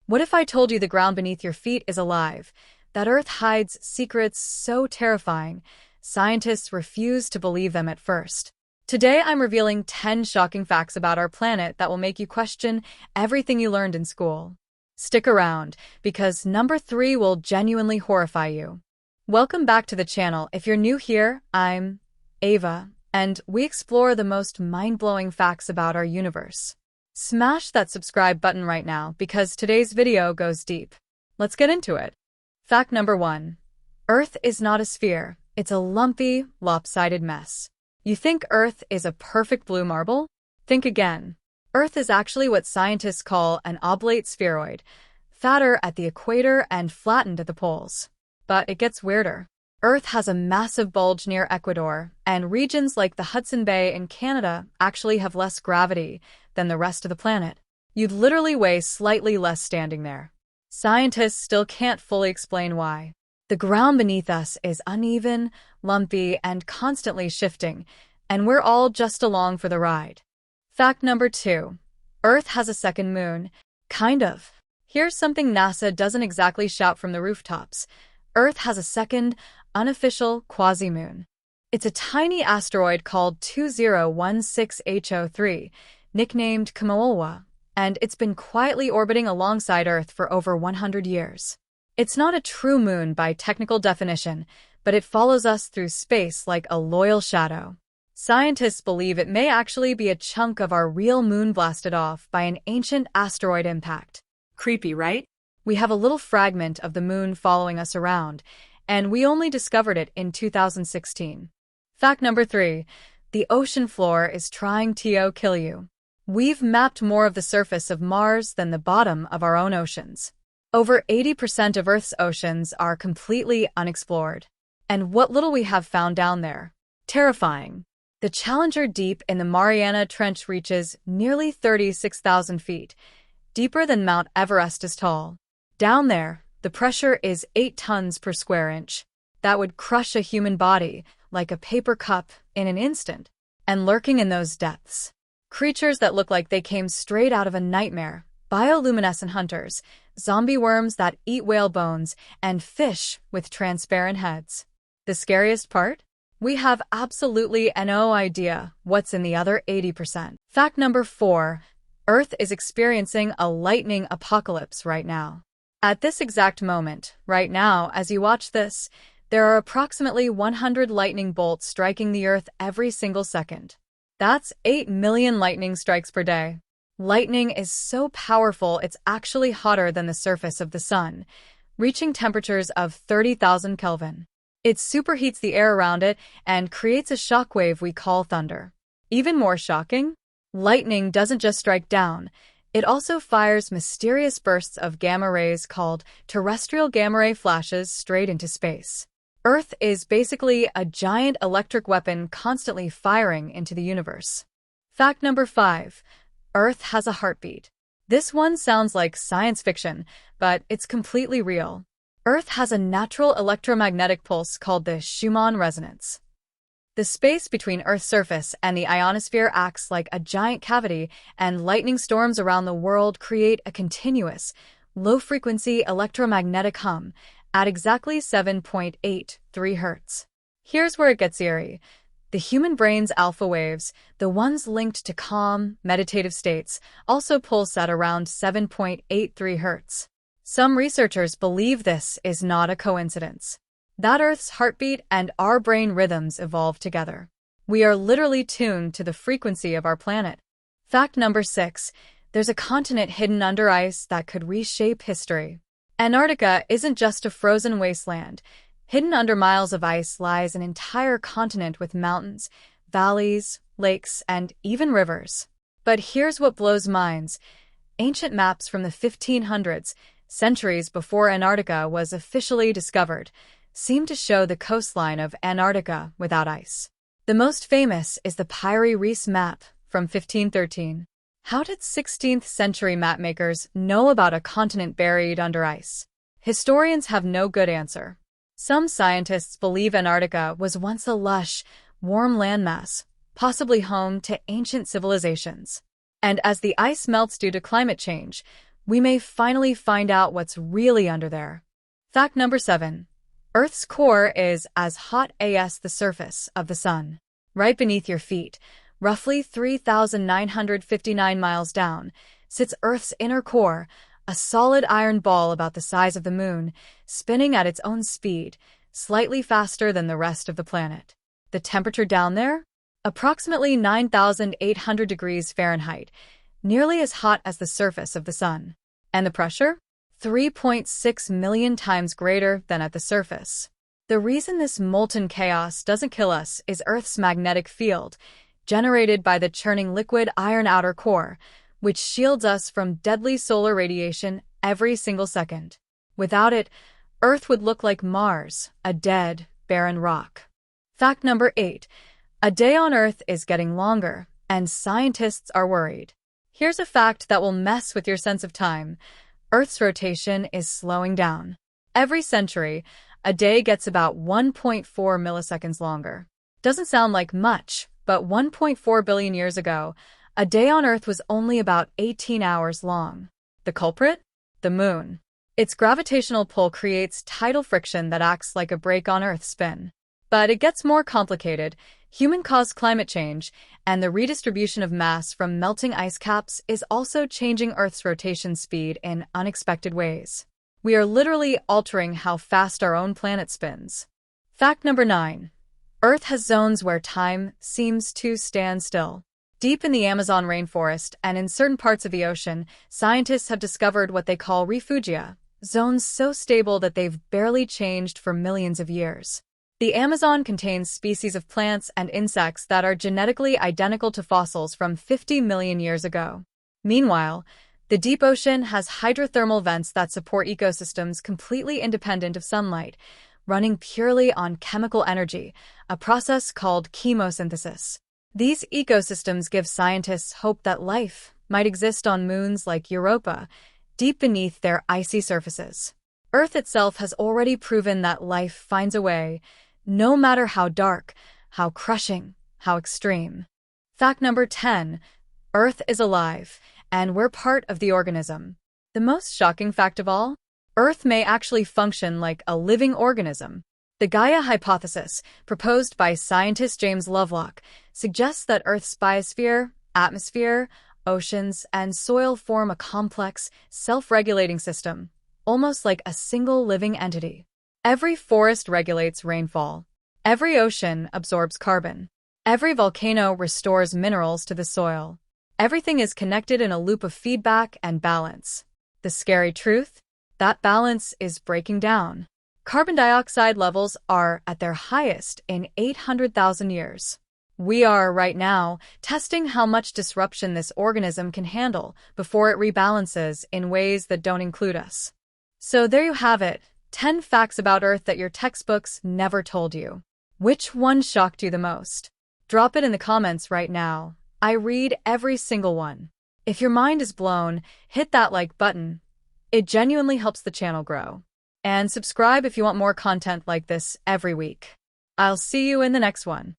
What if I told you the ground beneath your feet is alive? That Earth hides secrets so terrifying, scientists refuse to believe them at first. Today I'm revealing 10 shocking facts about our planet that will make you question everything you learned in school. Stick around, because number 3 will genuinely horrify you. Welcome back to the channel. If you're new here, I'm Ava, and we explore the most mind-blowing facts about our universe. Smash that subscribe button right now, because today's video goes deep. Let's get into it. Fact number 1. Earth is not a sphere. It's a lumpy, lopsided mess. You think Earth is a perfect blue marble? Think again. Earth is actually what scientists call an oblate spheroid, fatter at the equator and flattened at the poles. But it gets weirder. Earth has a massive bulge near Ecuador, and regions like the Hudson Bay in Canada actually have less gravity than the rest of the planet. You'd literally weigh slightly less standing there. Scientists still can't fully explain why. The ground beneath us is uneven, lumpy, and constantly shifting, and we're all just along for the ride. Fact number 2. Earth has a second moon. Kind of. Here's something NASA doesn't exactly shout from the rooftops. Earth has a second, unofficial quasi-moon. It's a tiny asteroid called 2016H03, nicknamed Kimoolwa, and it's been quietly orbiting alongside Earth for over 100 years. It's not a true moon by technical definition, but it follows us through space like a loyal shadow. Scientists believe it may actually be a chunk of our real moon blasted off by an ancient asteroid impact. Creepy, right? We have a little fragment of the moon following us around, and we only discovered it in 2016. Fact number 3. The ocean floor is trying to kill you. We've mapped more of the surface of Mars than the bottom of our own oceans. Over 80% of Earth's oceans are completely unexplored. And what little we have found down there. Terrifying. The Challenger Deep in the Mariana Trench reaches nearly 36,000 feet, deeper than Mount Everest is tall. Down there, the pressure is 8 tons per square inch. That would crush a human body like a paper cup in an instant. And lurking in those depths, creatures that look like they came straight out of a nightmare. Bioluminescent hunters, zombie worms that eat whale bones, and fish with transparent heads. The scariest part? We have absolutely no idea what's in the other 80%. Fact number 4. Earth is experiencing a lightning apocalypse right now. At this exact moment, right now, as you watch this, there are approximately 100 lightning bolts striking the Earth every single second. That's 8 million lightning strikes per day. Lightning is so powerful it's actually hotter than the surface of the sun, reaching temperatures of 30,000 Kelvin. It superheats the air around it and creates a shockwave we call thunder. Even more shocking? Lightning doesn't just strike down, it also fires mysterious bursts of gamma rays called terrestrial gamma ray flashes straight into space. Earth is basically a giant electric weapon constantly firing into the universe. Fact number 5. Earth has a heartbeat. This one sounds like science fiction, but it's completely real. Earth has a natural electromagnetic pulse called the Schumann resonance. The space between Earth's surface and the ionosphere acts like a giant cavity, and lightning storms around the world create a continuous, low-frequency electromagnetic hum at exactly 7.83 Hz. Here's where it gets eerie. The human brain's alpha waves, the ones linked to calm, meditative states, also pulse at around 7.83 Hz. Some researchers believe this is not a coincidence. That Earth's heartbeat and our brain rhythms evolve together. We are literally tuned to the frequency of our planet. Fact number 6. There's a continent hidden under ice that could reshape history. Antarctica isn't just a frozen wasteland. Hidden under miles of ice lies an entire continent with mountains, valleys, lakes, and even rivers. But here's what blows minds. Ancient maps from the 1500s, centuries before Antarctica was officially discovered, seem to show the coastline of Antarctica without ice. The most famous is the Piri-Reis map from 1513. How did 16th century mapmakers know about a continent buried under ice? Historians have no good answer. Some scientists believe Antarctica was once a lush, warm landmass, possibly home to ancient civilizations. And as the ice melts due to climate change, we may finally find out what's really under there. Fact number 7. Earth's core is as hot as the surface of the sun. Right beneath your feet, roughly 3,959 miles down, sits Earth's inner core, a solid iron ball about the size of the moon, spinning at its own speed, slightly faster than the rest of the planet. The temperature down there? Approximately 9,800 degrees Fahrenheit, nearly as hot as the surface of the sun. And the pressure? 3.6 million times greater than at the surface. The reason this molten chaos doesn't kill us is Earth's magnetic field, generated by the churning liquid iron outer core, which shields us from deadly solar radiation every single second. Without it, Earth would look like Mars, a dead, barren rock. Fact number 8. A day on Earth is getting longer, and scientists are worried. Here's a fact that will mess with your sense of time. Earth's rotation is slowing down. Every century, a day gets about 1.4 milliseconds longer. Doesn't sound like much, but 1.4 billion years ago, a day on Earth was only about 18 hours long. The culprit? The moon. Its gravitational pull creates tidal friction that acts like a brake on Earth's spin. But it gets more complicated. Human-caused climate change and the redistribution of mass from melting ice caps is also changing Earth's rotation speed in unexpected ways. We are literally altering how fast our own planet spins. Fact number 9. Earth has zones where time seems to stand still. Deep in the Amazon rainforest and in certain parts of the ocean, scientists have discovered what they call refugia, zones so stable that they've barely changed for millions of years. The Amazon contains species of plants and insects that are genetically identical to fossils from 50 million years ago. Meanwhile, the deep ocean has hydrothermal vents that support ecosystems completely independent of sunlight, running purely on chemical energy, a process called chemosynthesis. These ecosystems give scientists hope that life might exist on moons like Europa, deep beneath their icy surfaces. Earth itself has already proven that life finds a way, no matter how dark, how crushing, how extreme. Fact number 10. Earth is alive, and we're part of the organism. The most shocking fact of all? Earth may actually function like a living organism. The Gaia hypothesis, proposed by scientist James Lovelock, suggests that Earth's biosphere, atmosphere, oceans, and soil form a complex, self-regulating system, almost like a single living entity. Every forest regulates rainfall. Every ocean absorbs carbon. Every volcano restores minerals to the soil. Everything is connected in a loop of feedback and balance. The scary truth? That balance is breaking down. Carbon dioxide levels are at their highest in 800,000 years. We are, right now, testing how much disruption this organism can handle before it rebalances in ways that don't include us. So there you have it, 10 facts about Earth that your textbooks never told you. Which one shocked you the most? Drop it in the comments right now. I read every single one. If your mind is blown, hit that like button. It genuinely helps the channel grow. And subscribe if you want more content like this every week. I'll see you in the next one.